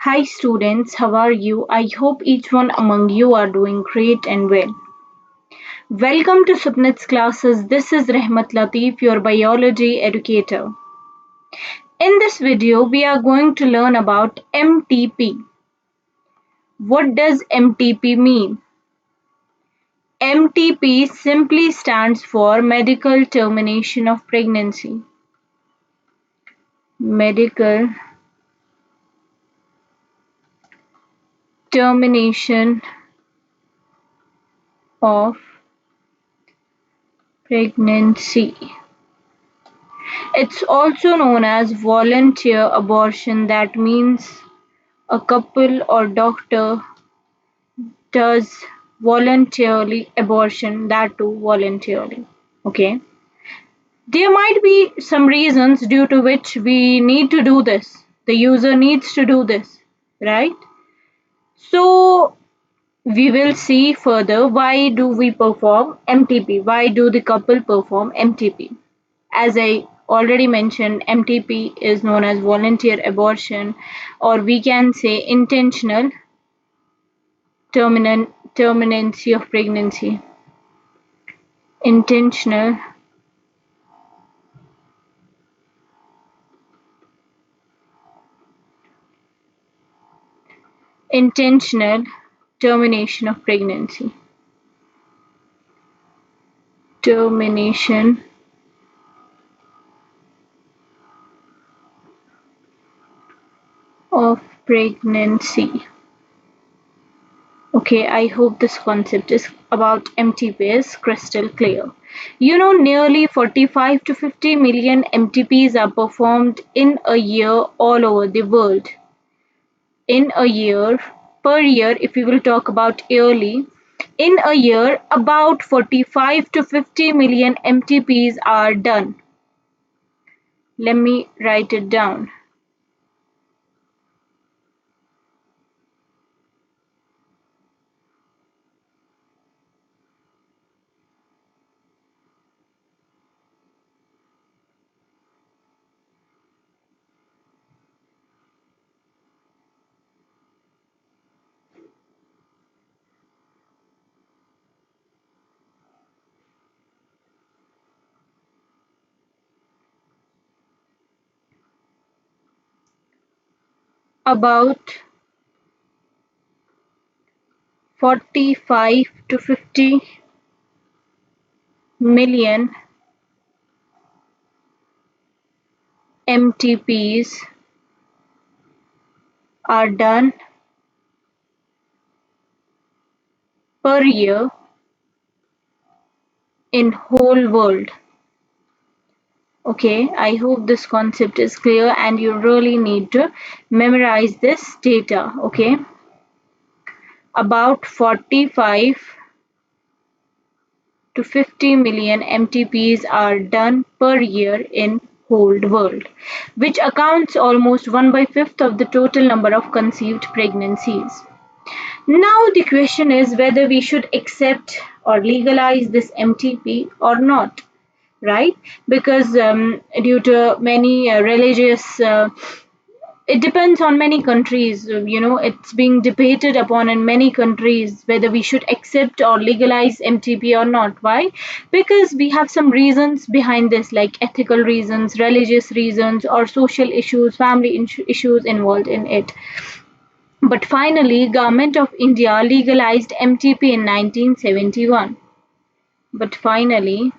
Hi students, how are you? I hope each one among you are doing great and well. Welcome to Subnet's classes. This is Rahmat Latif, your biology educator. In this video, we are going to learn about MTP. What does MTP mean? MTP simply stands for medical termination of pregnancy. Medical termination of pregnancy. It's also known as volunteer abortion. That means a couple or doctor does voluntarily abortion, that too voluntarily. Okay. There might be some reasons due to which we need to do this. The user needs to do this, right? So we will see further why do we perform MTP? Why do the couple perform MTP? As I already mentioned, MTP is known as volunteer abortion, or we can say intentional terminancy of pregnancy. Intentional intentional termination of pregnancy. Termination of pregnancy. Okay, I hope this concept is about MTP is crystal clear. You know, nearly 45 to 50 million MTPs are performed in a year all over the world. In a year, per year, if we will talk about yearly, in a year, about 45 to 50 million MTPs are done. Let me write it down. About 45 to 50 million MTPs are done per year in whole world. Okay, I hope this concept is clear and you really need to memorize this data. Okay, about 45 to 50 million MTPs are done per year in whole world, which accounts almost 1/5 of the total number of conceived pregnancies. Now the question is whether we should accept or legalize this MTP or not, right? Because due to many religious it depends on many countries. It's being debated upon in many countries whether we should accept or legalize MTP or not. Why? Because we have some reasons behind this, like ethical reasons, religious reasons, or social issues, family issues involved in it. But finally, Government of India legalized MTP in 1971. But finally,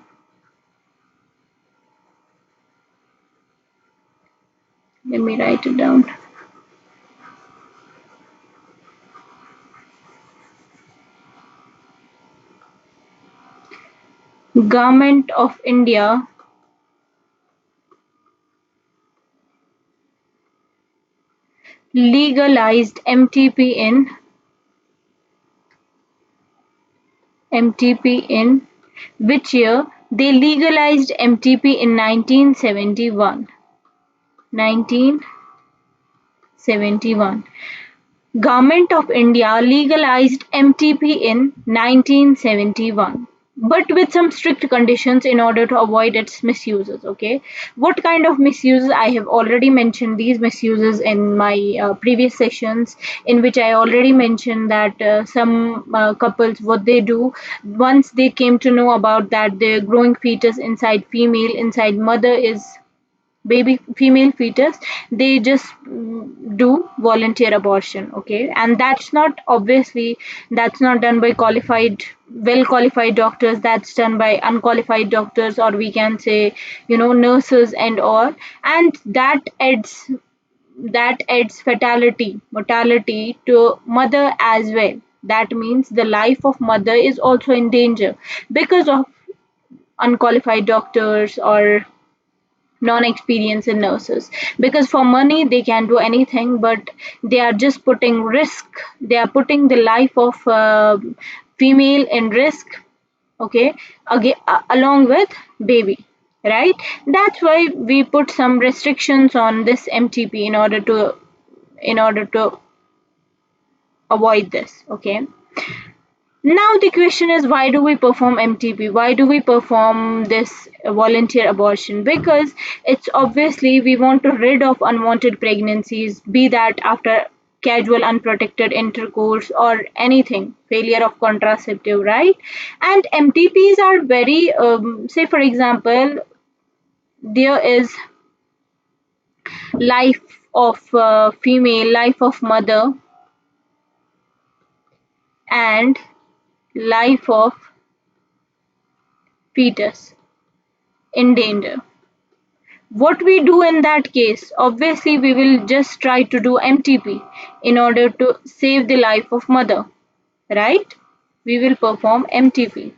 let me write it down. Government of India legalized MTP in which year? They legalized MTP in 1971. 1971. Government of India legalized MTP in 1971. but with some strict conditions in order to avoid its misuses. Okay, what kind of misuses? I have already mentioned these misuses in my previous sessions, in which I already mentioned that some couples, what they do once they came to know about that the growing fetus inside female, inside mother, is baby female fetus, they just do volunteer abortion. Okay, and that's not, obviously that's not done by qualified, well qualified doctors, that's done by unqualified doctors, or we can say, nurses and all. And that adds fatality mortality to mother as well. That means the life of mother is also in danger because of unqualified doctors or non-experienced nurses, because for money they can do anything, but they are just putting risk, they are putting the life of female in risk. Okay, again, along with baby, right? That's why we put some restrictions on this mtp in order to avoid this. Okay, now the question is, why do we perform MTP? Why do we perform this volunteer abortion? Because it's obviously we want to rid of unwanted pregnancies, be that after casual unprotected intercourse or anything, failure of contraceptive, right? And MTPs are very, say for example, there is life of female, life of mother, and life of fetus in danger. What we do in that case, obviously we will just try to do mtp in order to save the life of mother, right? We will perform mtp.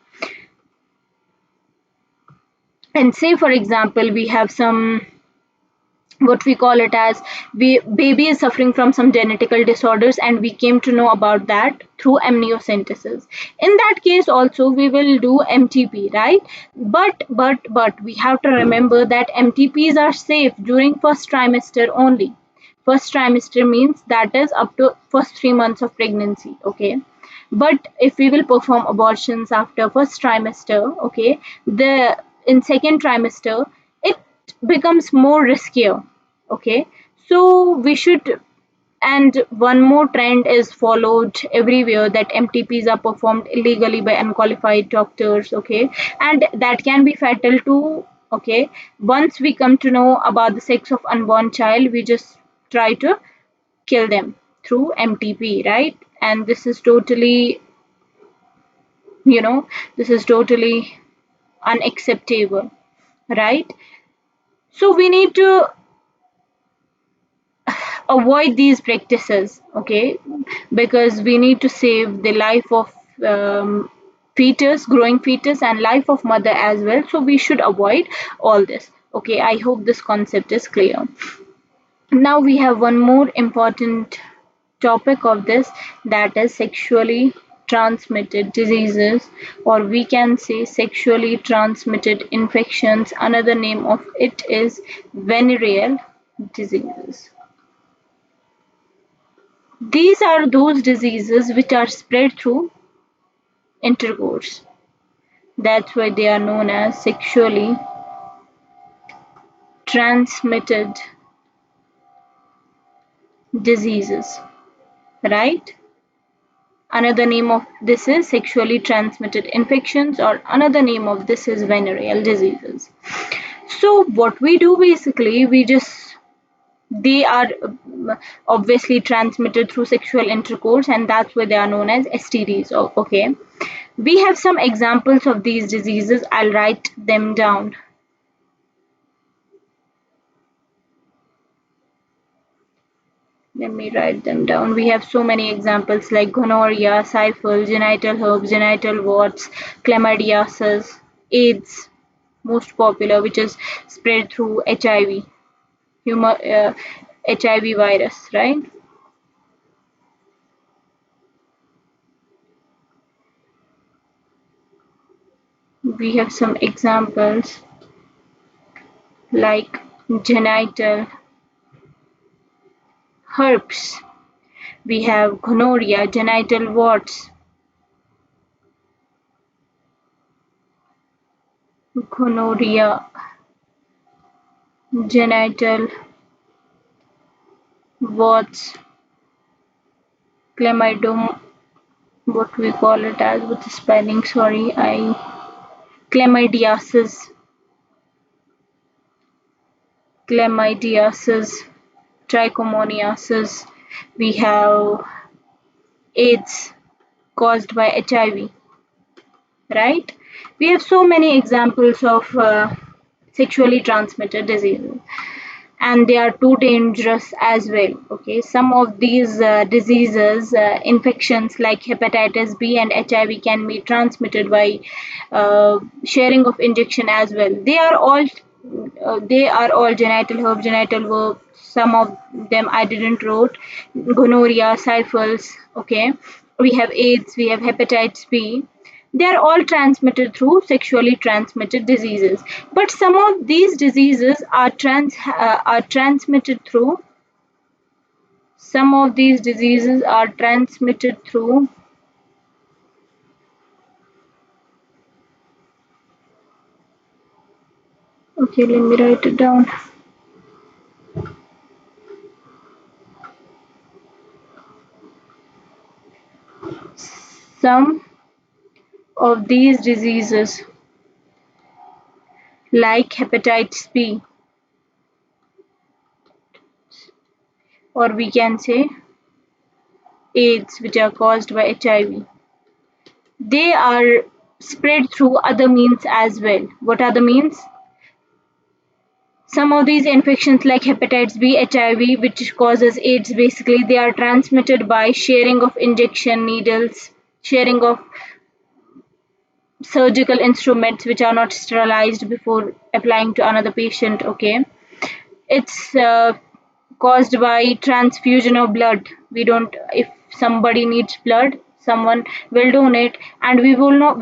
And say for example we have some, what we call it as, baby is suffering from some genetical disorders, and we came to know about that through amniocentesis. In that case also we will do mtp, right? But we have to remember that mtps are safe during first trimester only. First trimester means that is up to first 3 months of pregnancy. Okay, but if we will perform abortions after first trimester, okay, the in second trimester it becomes more riskier. Okay, so we should. And one more trend is followed everywhere, that mtps are performed illegally by unqualified doctors. Okay, and that can be fatal too. Okay, once we come to know about the sex of unborn child, we just try to kill them through mtp, right? And this is totally, you know this is totally unacceptable, right? So we need to avoid these practices. Okay, because we need to save the life of fetus, growing fetus, and life of mother as well, so we should avoid all this. Okay, I hope this concept is clear. Now we have one more important topic of this, that is sexually transmitted diseases, or we can say sexually transmitted infections. Another name of it is venereal diseases. These are those diseases which are spread through intercourse. That's why they are known as sexually transmitted diseases, right? Another name of this is sexually transmitted infections, or another name of this is venereal diseases. So what we do basically, they are obviously transmitted through sexual intercourse, and that's why they are known as STDs. Okay, we have some examples of these diseases. I'll write them down. Let me write them down. We have so many examples like gonorrhea, syphilis, genital herpes, genital warts, chlamydiasis, AIDS, most popular, which is spread through HIV, HIV virus, right? We have some examples like genital herpes. We have gonorrhea, genital warts, gonorrhea, genital warts, chlamydium, what we call it as with the spelling, sorry, chlamydiasis, trichomoniasis, we have AIDS caused by HIV, right? We have so many examples of sexually transmitted diseases, and they are too dangerous as well. Okay, some of these diseases, infections like hepatitis B and HIV can be transmitted by sharing of injection as well. They are all genital herb, genital verb. Some of them I didn't wrote. Gonorrhea, syphilis. Okay, we have AIDS, we have hepatitis B. They are all transmitted through sexually transmitted diseases. But some of these diseases are transmitted through. Some of these diseases are transmitted through. Okay, let me write it down. Some of these diseases, like hepatitis B, or we can say AIDS, which are caused by HIV, they are spread through other means as well. What are the means? Some of these infections like hepatitis B, HIV, which causes AIDS, basically they are transmitted by sharing of injection needles, sharing of surgical instruments which are not sterilized before applying to another patient. Okay, it's caused by transfusion of blood. We don't, if somebody needs blood, someone will donate, and we won't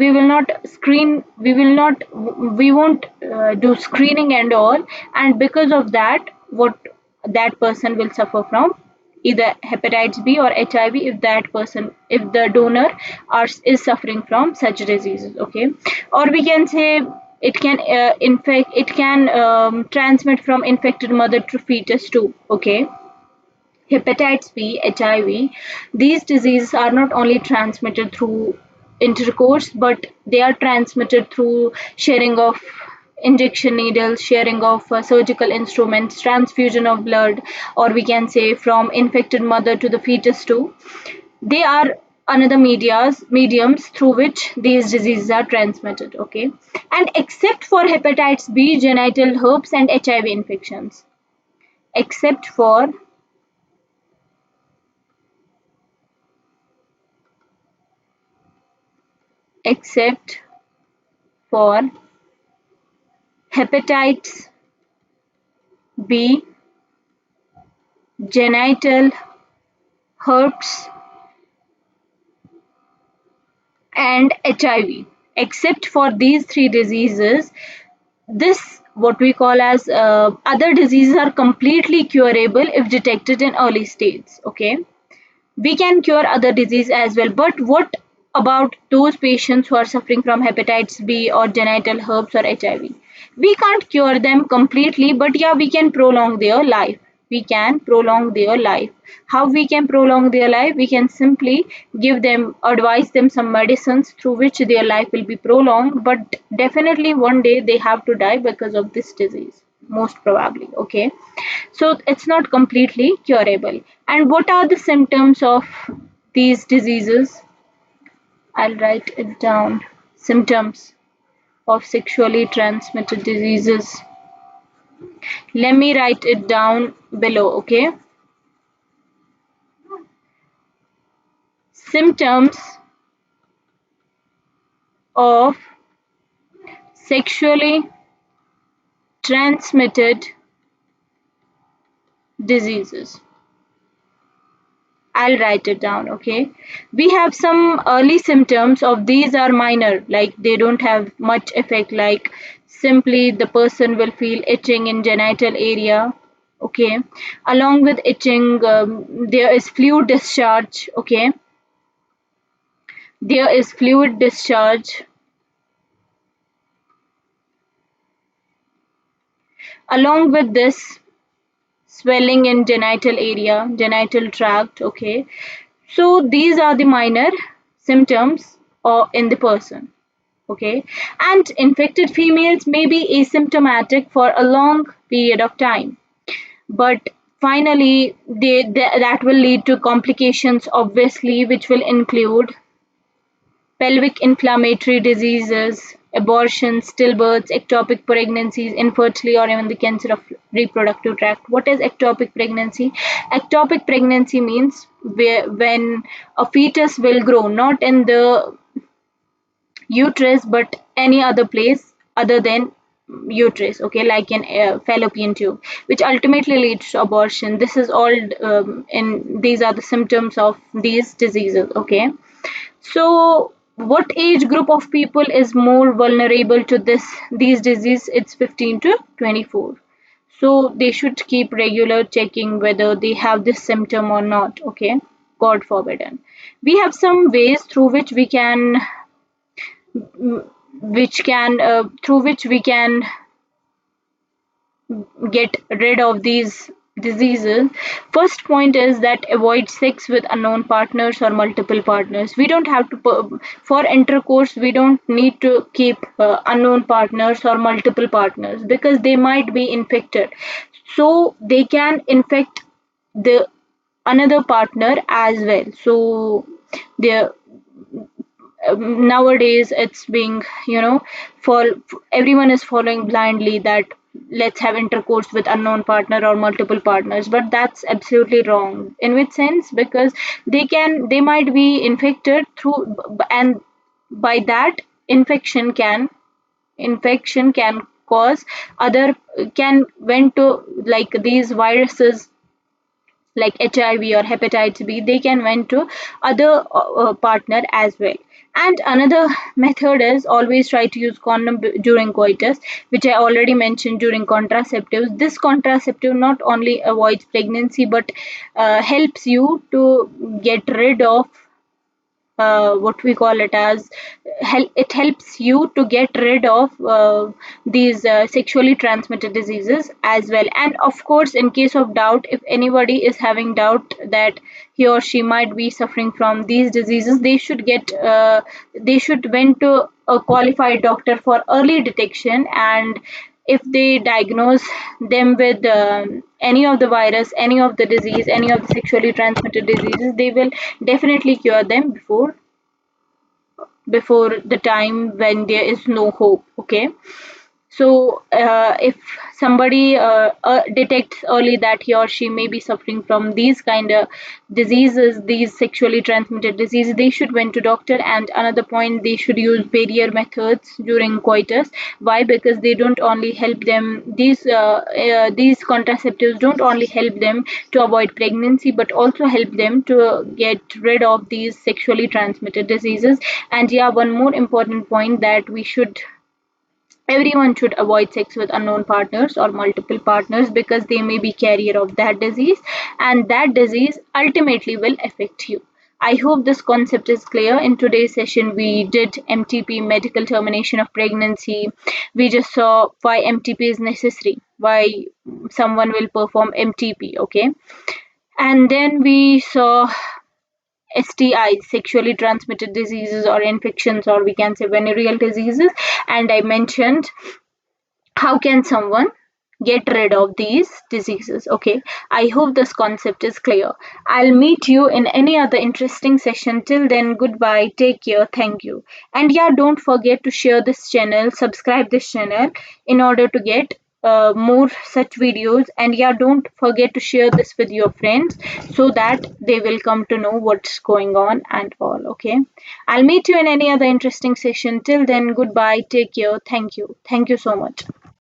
do screening and all, and because of that, what that person will suffer from either hepatitis B or HIV, if the donor is suffering from such diseases. Okay, or we can say it can transmit from infected mother to fetus too. Okay, hepatitis B, HIV, these diseases are not only transmitted through intercourse, but they are transmitted through sharing of injection needles, sharing of surgical instruments, transfusion of blood, or we can say from infected mother to the fetus too. They are another mediums through which these diseases are transmitted. Okay, and except for hepatitis B, genital herpes, and HIV infections, except for except for hepatitis B, genital herpes, and HIV. Except for these three diseases, this what we call as other diseases are completely curable if detected in early stages. Okay, we can cure other disease as well, but what about those patients who are suffering from hepatitis B or genital herpes or HIV? We can't cure them completely, but yeah, we can prolong their life. We can prolong their life. How we can prolong their life? We can simply advise them some medicines through which their life will be prolonged, but definitely one day they have to die because of this disease, most probably. Okay, so it's not completely curable. And what are the symptoms of these diseases? I'll write it down. Symptoms of sexually transmitted diseases. Let me write it down below. Okay, symptoms of sexually transmitted diseases. I'll write it down. Okay, we have some early symptoms of these are minor, like they don't have much effect, like simply the person will feel itching in genital area. Okay, along with itching, there is fluid discharge. Okay, there is fluid discharge. Along with this, swelling in genital area, genital tract, okay. So these are the minor symptoms in the person, okay. And infected females may be asymptomatic for a long period of time, but finally that will lead to complications, obviously, which will include pelvic inflammatory diseases, abortions, stillbirths, ectopic pregnancies, infertility, or even the cancer of reproductive tract. What is ectopic pregnancy? Ectopic pregnancy means when a fetus will grow not in the uterus but any other place other than uterus, okay, like in a fallopian tube, which ultimately leads to abortion. This is all in these are the symptoms of these diseases, okay. So what age group of people is more vulnerable to these diseases? It's 15 to 24. So they should keep regular checking whether they have this symptom or not, okay. God forbidden. We have some ways through which we can get rid of these diseases. First point is that avoid sex with unknown partners or multiple partners. We don't have to, for intercourse, we don't need to keep unknown partners or multiple partners because they might be infected. So they can infect the another partner as well. So the nowadays it's being, for everyone is following blindly that let's have intercourse with unknown partner or multiple partners, but that's absolutely wrong. In which sense? Because they might be infected through, and by that infection can cause other, can went to, like these viruses like HIV or hepatitis B, they can went to other partner as well. And another method is always try to use condom during coitus, which I already mentioned during contraceptives. This contraceptive not only avoids pregnancy but helps you to get rid of what we call it as, it helps you to get rid of these sexually transmitted diseases as well. And of course, in case of doubt, if anybody is having doubt that he or she might be suffering from these diseases, they should went to a qualified doctor for early detection. And if they diagnose them with any of the virus, any of the disease, any of the sexually transmitted diseases, they will definitely cure them before the time when there is no hope, okay. So, if somebody detects early that he or she may be suffering from these kind of diseases, these sexually transmitted diseases, they should went to doctor. And another point, they should use barrier methods during coitus. Why? Because they don't only help them. These contraceptives don't only help them to avoid pregnancy, but also help them to get rid of these sexually transmitted diseases. And yeah, one more important point that everyone should avoid sex with unknown partners or multiple partners because they may be carrier of that disease, and that disease ultimately will affect you. I hope this concept is clear. In today's session, we did MTP, medical termination of pregnancy. We just saw why MTP is necessary, why someone will perform MTP, okay? And then we saw STIs, sexually transmitted diseases or infections, or we can say venereal diseases. And I mentioned how can someone get rid of these diseases, okay. I hope this concept is clear. I'll meet you in any other interesting session. Till then, goodbye, take care, thank you. And yeah, don't forget to share this channel, subscribe this channel in order to get more such videos. And yeah, don't forget to share this with your friends so that they will come to know what's going on and all, okay. I'll meet you in any other interesting session. Till then, goodbye, take care, thank you so much.